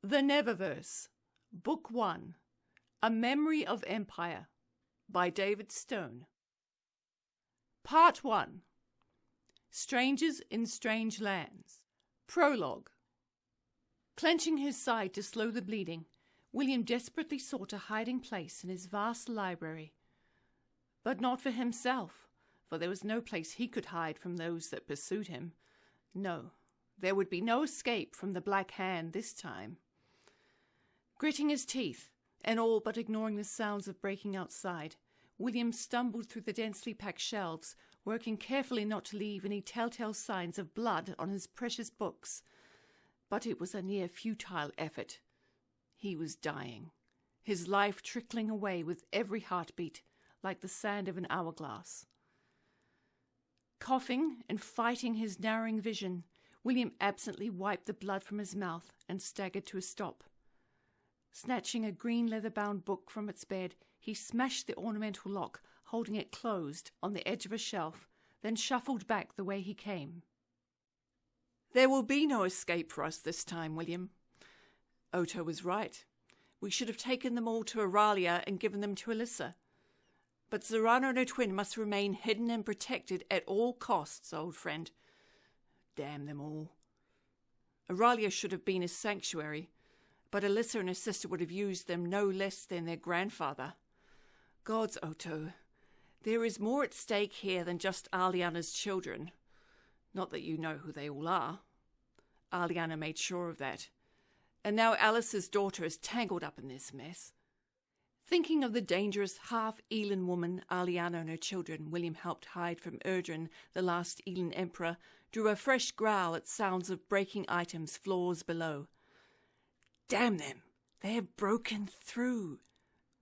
The Neververse, Book 1, A Memory of Empire, by David Stone. Part 1, Strangers in Strange Lands. Prologue. Clenching his side to slow the bleeding, William desperately sought a hiding place in his vast library. But not for himself, for there was no place he could hide from those that pursued him. No, there would be no escape from the Black Hand this time. Gritting his teeth, and all but ignoring the sounds of breaking outside, William stumbled through the densely packed shelves, working carefully not to leave any telltale signs of blood on his precious books. But it was a near futile effort. He was dying, his life trickling away with every heartbeat, like the sand of an hourglass. Coughing and fighting his narrowing vision, William absently wiped the blood from his mouth and staggered to a stop. Snatching a green leather-bound book from its bed, he smashed the ornamental lock, holding it closed on the edge of a shelf, then shuffled back the way he came. "There will be no escape for us this time, William. Otto was right. We should have taken them all to Auralia and given them to Alyssa. But Zorano and her twin must remain hidden and protected at all costs, old friend. Damn them all. Auralia should have been a sanctuary, but Alyssa and her sister would have used them no less than their grandfather. Gods, Otto, there is more at stake here than just Aliana's children. Not that you know who they all are. Aliana made sure of that. And now Alice's daughter is tangled up in this mess." Thinking of the dangerous half-Ellin woman Aliana and her children William helped hide from Erdrin, the last Ellin emperor, drew a fresh growl at sounds of breaking items floors below. "Damn them! They have broken through!"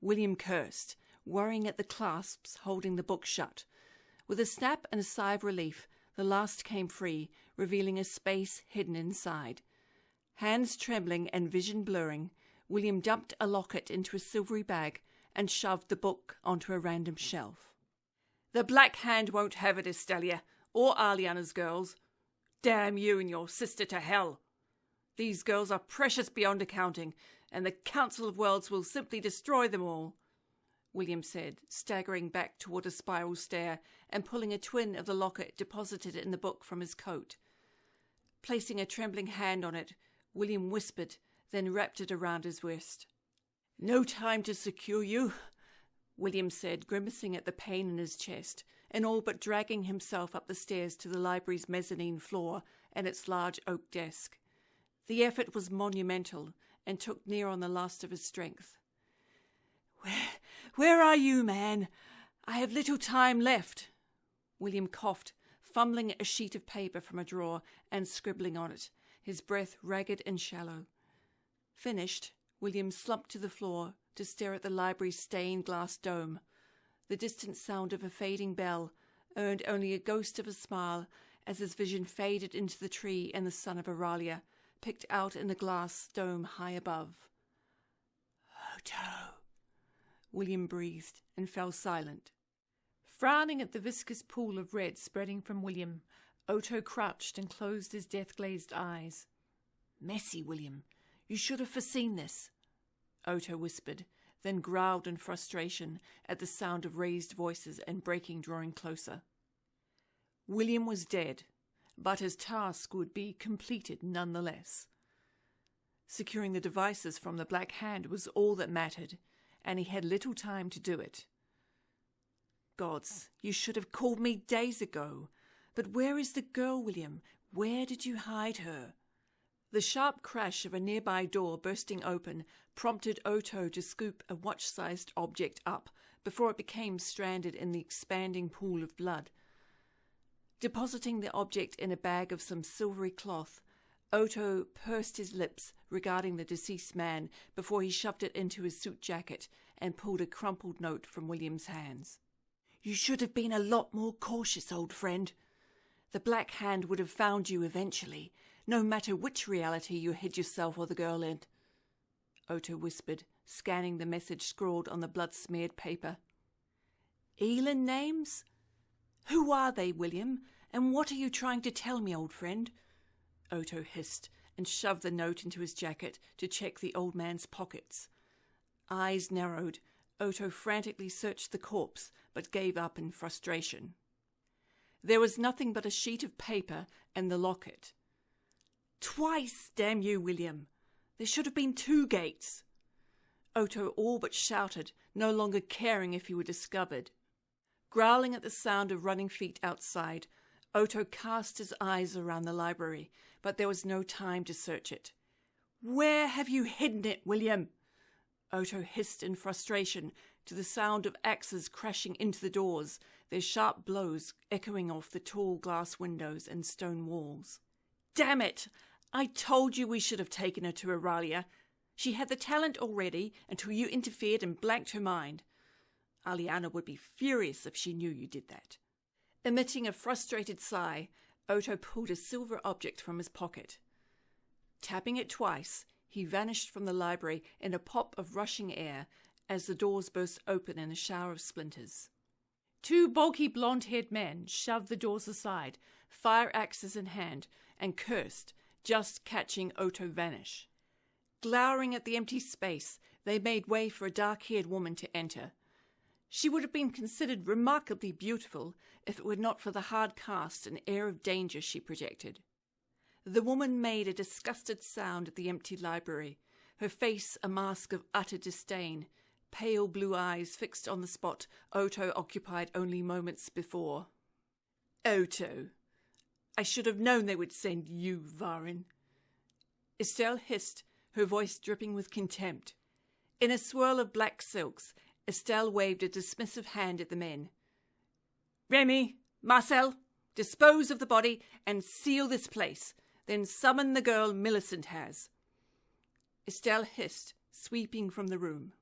William cursed, worrying at the clasps holding the book shut. With a snap and a sigh of relief, the last came free, revealing a space hidden inside. Hands trembling and vision blurring, William dumped a locket into a silvery bag and shoved the book onto a random shelf. "The Black Hand won't have it, Estelia, or Aliana's girls. Damn you and your sister to hell. These girls are precious beyond accounting, and the Council of Worlds will simply destroy them all," William said, staggering back toward a spiral stair and pulling a twin of the locket deposited in the book from his coat. Placing a trembling hand on it, William whispered, then wrapped it around his wrist. "No time to secure you," William said, grimacing at the pain in his chest, and all but dragging himself up the stairs to the library's mezzanine floor and its large oak desk. The effort was monumental and took near on the last of his strength. Where are you, man? I have little time left." William coughed, fumbling at a sheet of paper from a drawer and scribbling on it, his breath ragged and shallow. Finished, William slumped to the floor to stare at the library's stained glass dome. The distant sound of a fading bell earned only a ghost of a smile as his vision faded into the tree and the sun of Auralia, picked out in the glass dome high above. "Otto," William breathed and fell silent. Frowning at the viscous pool of red spreading from William, Otto crouched and closed his death-glazed eyes. "Messy, William. You should have foreseen this," Otto whispered, then growled in frustration at the sound of raised voices and breaking drawing closer. William was dead, but his task would be completed nonetheless. Securing the devices from the Black Hand was all that mattered, and he had little time to do it. "Gods, you should have called me days ago. But where is the girl, William? Where did you hide her?" The sharp crash of a nearby door bursting open prompted Otto to scoop a watch-sized object up before it became stranded in the expanding pool of blood. Depositing the object in a bag of some silvery cloth, Otto pursed his lips regarding the deceased man before he shoved it into his suit jacket and pulled a crumpled note from William's hands. "You should have been a lot more cautious, old friend. The Black Hand would have found you eventually, no matter which reality you hid yourself or the girl in," Otto whispered, scanning the message scrawled on the blood-smeared paper. "Ellin names? Who are they, William, and what are you trying to tell me, old friend?" Otto hissed and shoved the note into his jacket to check the old man's pockets. Eyes narrowed, Otto frantically searched the corpse, but gave up in frustration. There was nothing but a sheet of paper and the locket. "Twice, damn you, William! There should have been 2 gates!" Otto all but shouted, no longer caring if he were discovered. Growling at the sound of running feet outside, Otto cast his eyes around the library, but there was no time to search it. "Where have you hidden it, William?" Otto hissed in frustration to the sound of axes crashing into the doors, their sharp blows echoing off the tall glass windows and stone walls. "Damn it! I told you we should have taken her to Aurelia. She had the talent already until you interfered and blanked her mind. Aliana would be furious if she knew you did that." Emitting a frustrated sigh, Otto pulled a silver object from his pocket. Tapping it twice, he vanished from the library in a pop of rushing air as the doors burst open in a shower of splinters. 2 bulky blonde-haired men shoved the doors aside, fire axes in hand, and cursed, just catching Otto vanish. Glowering at the empty space, they made way for a dark-haired woman to enter. She would have been considered remarkably beautiful if it were not for the hard cast and air of danger she projected. The woman made a disgusted sound at the empty library, her face a mask of utter disdain, pale blue eyes fixed on the spot Otto occupied only moments before. "Otto, I should have known they would send you, Varin." Estelle hissed, her voice dripping with contempt. In a swirl of black silks, Estelle waved a dismissive hand at the men. "Remy, Marcel, dispose of the body and seal this place. Then summon the girl Millicent has." Estelle hissed, sweeping from the room.